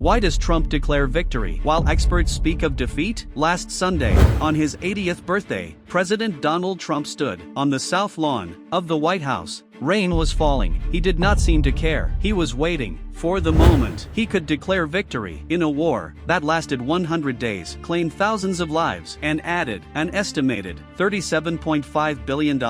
Why does Trump declare victory while experts speak of defeat? Last Sunday, on his 80th birthday, President Donald Trump stood on the South Lawn of the White House. Rain was falling. He did not seem to care. He was waiting for the moment he could declare victory in a war that lasted 100 days, claimed thousands of lives, and added an estimated $37.5 billion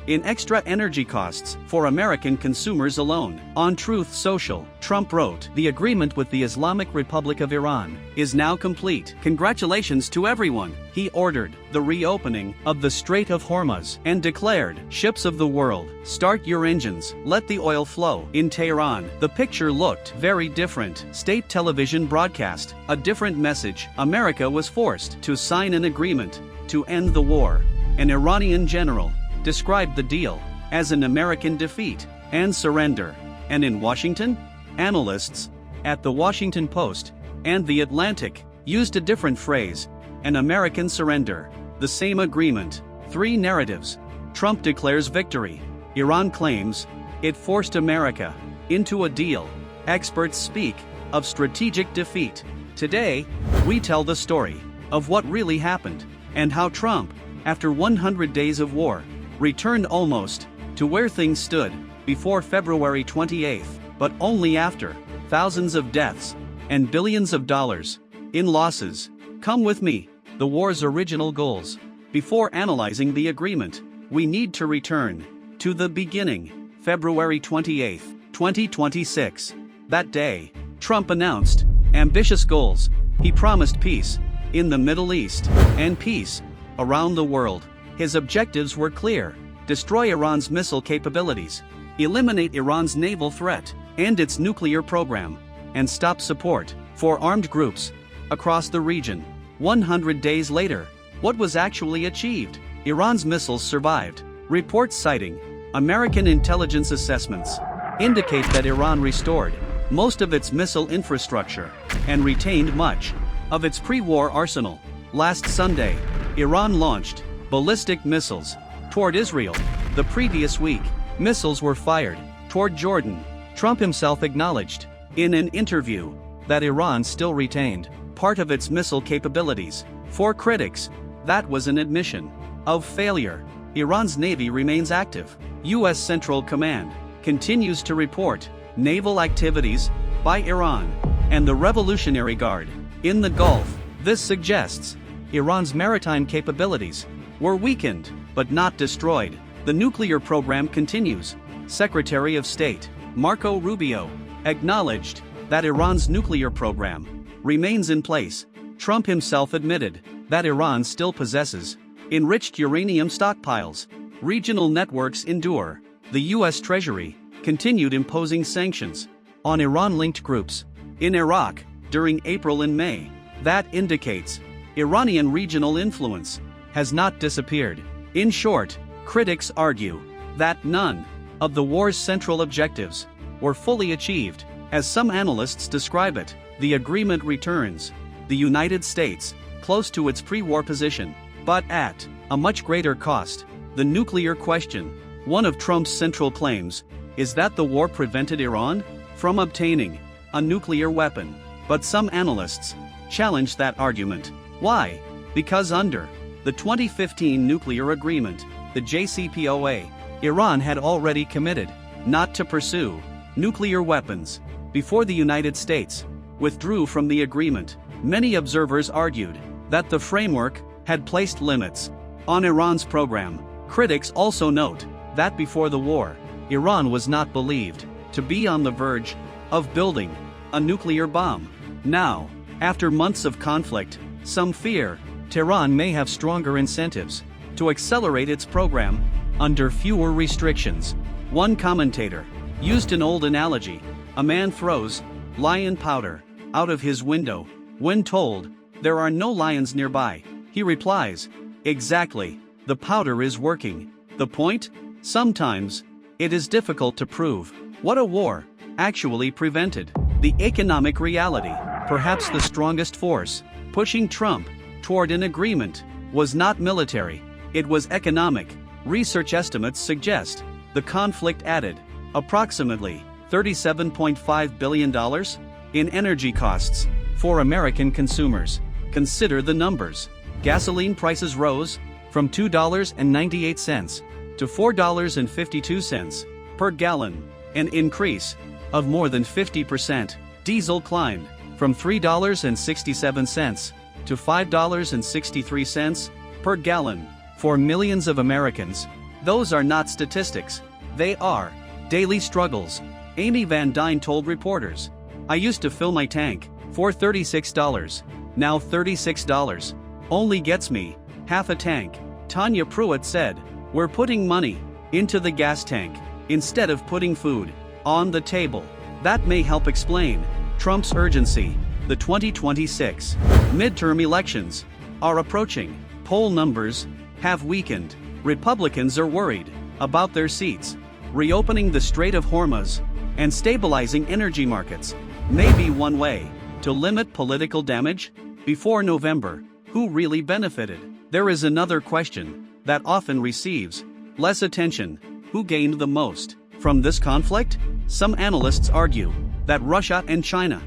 in extra energy costs for American consumers alone. On Truth Social, Trump wrote, "The agreement with the Islamic Republic of Iran is now complete. Congratulations to everyone." He ordered the reopening of the Strait of Hormuz and declared, "Ships of the world, start your engines, let the oil flow." In Tehran, the picture looked very different. State television broadcast a different message. America was forced to sign an agreement to end the war. An Iranian general described the deal as an American defeat and surrender. And in Washington, analysts at the Washington Post and The Atlantic used a different phrase, an American surrender. The same agreement. Three narratives. Trump declares victory. Iran claims it forced America into a deal. Experts speak of strategic defeat. Today, we tell the story of what really happened and how Trump, after 100 days of war, returned almost to where things stood before February 28th, but only after thousands of deaths and billions of dollars in losses. Come with me. The war's original goals. Before analyzing the agreement, we need to return to the beginning. February 28, 2026. That day, Trump announced ambitious goals. He promised peace in the Middle East and peace around the world. His objectives were clear: destroy Iran's missile capabilities, eliminate Iran's naval threat and its nuclear program, and stop support for armed groups across the region. 100 days later, what was actually achieved? Iran's missiles survived. Reports citing American intelligence assessments indicate that Iran restored most of its missile infrastructure and retained much of its pre-war arsenal. Last Sunday, Iran launched ballistic missiles toward Israel. The previous week, missiles were fired toward Jordan. Trump himself acknowledged in an interview that Iran still retained part of its missile capabilities. For critics, that was an admission of failure. Iran's Navy remains active. U.S. Central Command continues to report naval activities by Iran and the Revolutionary Guard in the Gulf. This suggests Iran's maritime capabilities were weakened, but not destroyed. The nuclear program continues. Secretary of State Marco Rubio acknowledged that Iran's nuclear program remains in place. Trump himself admitted that Iran still possesses enriched uranium stockpiles. Regional networks endure. The U.S. Treasury continued imposing sanctions on Iran-linked groups in Iraq during April and May. That indicates Iranian regional influence has not disappeared. In short, critics argue that none of the war's central objectives were fully achieved. As some analysts describe it, the agreement returns the United States close to its pre-war position, but at a much greater cost. The nuclear question. One of Trump's central claims is that the war prevented Iran from obtaining a nuclear weapon. But some analysts challenge that argument. Why? Because under the 2015 nuclear agreement, the JCPOA, Iran had already committed not to pursue nuclear weapons before the United States withdrew from the agreement. Many observers argued that the framework had placed limits on Iran's program. Critics also note that before the war, Iran was not believed to be on the verge of building a nuclear bomb. Now, after months of conflict, some fear Tehran may have stronger incentives to accelerate its program under fewer restrictions. One commentator used an old analogy: a man throws lion powder out of his window. When told there are no lions nearby, he replies, "Exactly, the powder is working." The point? Sometimes it is difficult to prove what a war actually prevented. The economic reality, perhaps the strongest force pushing Trump toward an agreement, was not military, it was economic. Research estimates suggest the conflict added approximately $37.5 billion in energy costs for American consumers. Consider the numbers. Gasoline prices rose from $2.98 to $4.52 per gallon, an increase of more than 50%. Diesel climbed from $3.67 to $5.63 per gallon. For millions of Americans, those are not statistics, they are daily struggles. Amy Van Dyne told reporters, "I used to fill my tank for $36. Now $36 only gets me half a tank." Tanya Pruitt said, "We're putting money into the gas tank instead of putting food on the table." That may help explain Trump's urgency. The 2026 midterm elections are approaching. Poll numbers have weakened. Republicans are worried about their seats. Reopening the Strait of Hormuz and stabilizing energy markets may be one way to limit political damage. Before November, who really benefited? There is another question that often receives less attention. Who gained the most from this conflict? Some analysts argue that Russia and China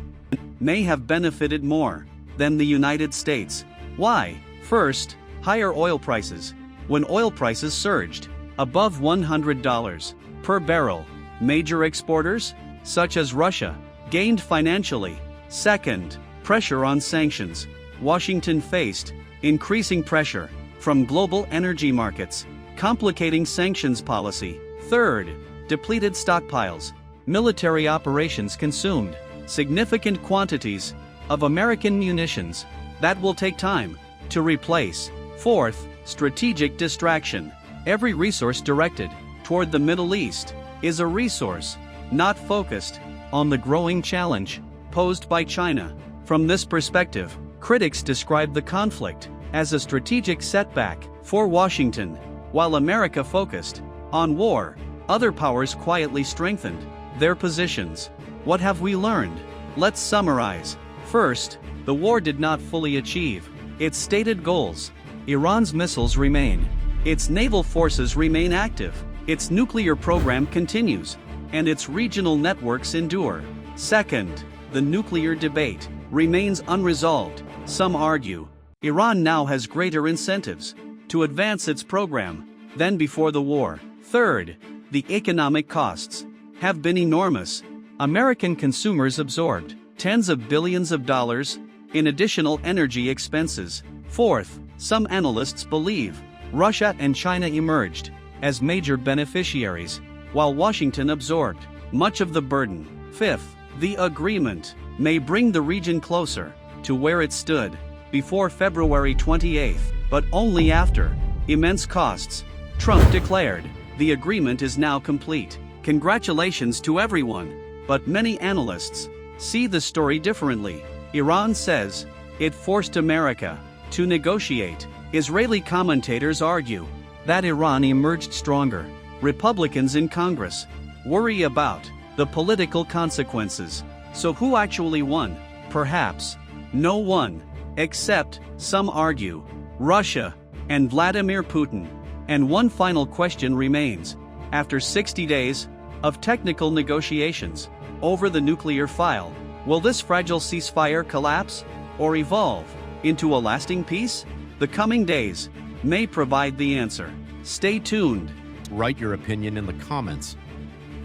may have benefited more than the United States. Why? First, higher oil prices. When oil prices surged above $100 per barrel, major exporters, such as Russia, gained financially. Second, pressure on sanctions. Washington faced increasing pressure from global energy markets, complicating sanctions policy. Third, depleted stockpiles. Military operations consumed significant quantities of American munitions that will take time to replace. Fourth, strategic distraction. Every resource directed toward the Middle East is a resource not focused on the growing challenge posed by China. From this perspective, critics describe the conflict as a strategic setback for Washington. While America focused on war, other powers quietly strengthened their positions. What have we learned? Let's summarize. First, the war did not fully achieve its stated goals. Iran's missiles remain. Its naval forces remain active. Its nuclear program continues, and its regional networks endure. Second, the nuclear debate remains unresolved. Some argue Iran now has greater incentives to advance its program than before the war. Third, the economic costs have been enormous. American consumers absorbed tens of billions of dollars in additional energy expenses. Fourth, some analysts believe Russia and China emerged as major beneficiaries, while Washington absorbed much of the burden. Fifth, the agreement may bring the region closer to where it stood before February 28th, but only after immense costs. Trump declared, "The agreement is now complete. Congratulations to everyone." But many analysts see the story differently. Iran says it forced America to negotiate. Israeli commentators argue that Iran emerged stronger. Republicans in Congress worry about the political consequences. So who actually won? Perhaps no one, except, some argue, Russia and Vladimir Putin. And one final question remains. After 60 days of technical negotiations over the nuclear file, will this fragile ceasefire collapse or evolve into a lasting peace? The coming days may provide the answer. Stay tuned. Write your opinion in the comments.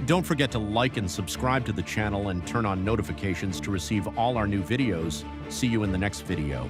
Don't forget to like and subscribe to the channel and turn on notifications to receive all our new videos. See you in the next video.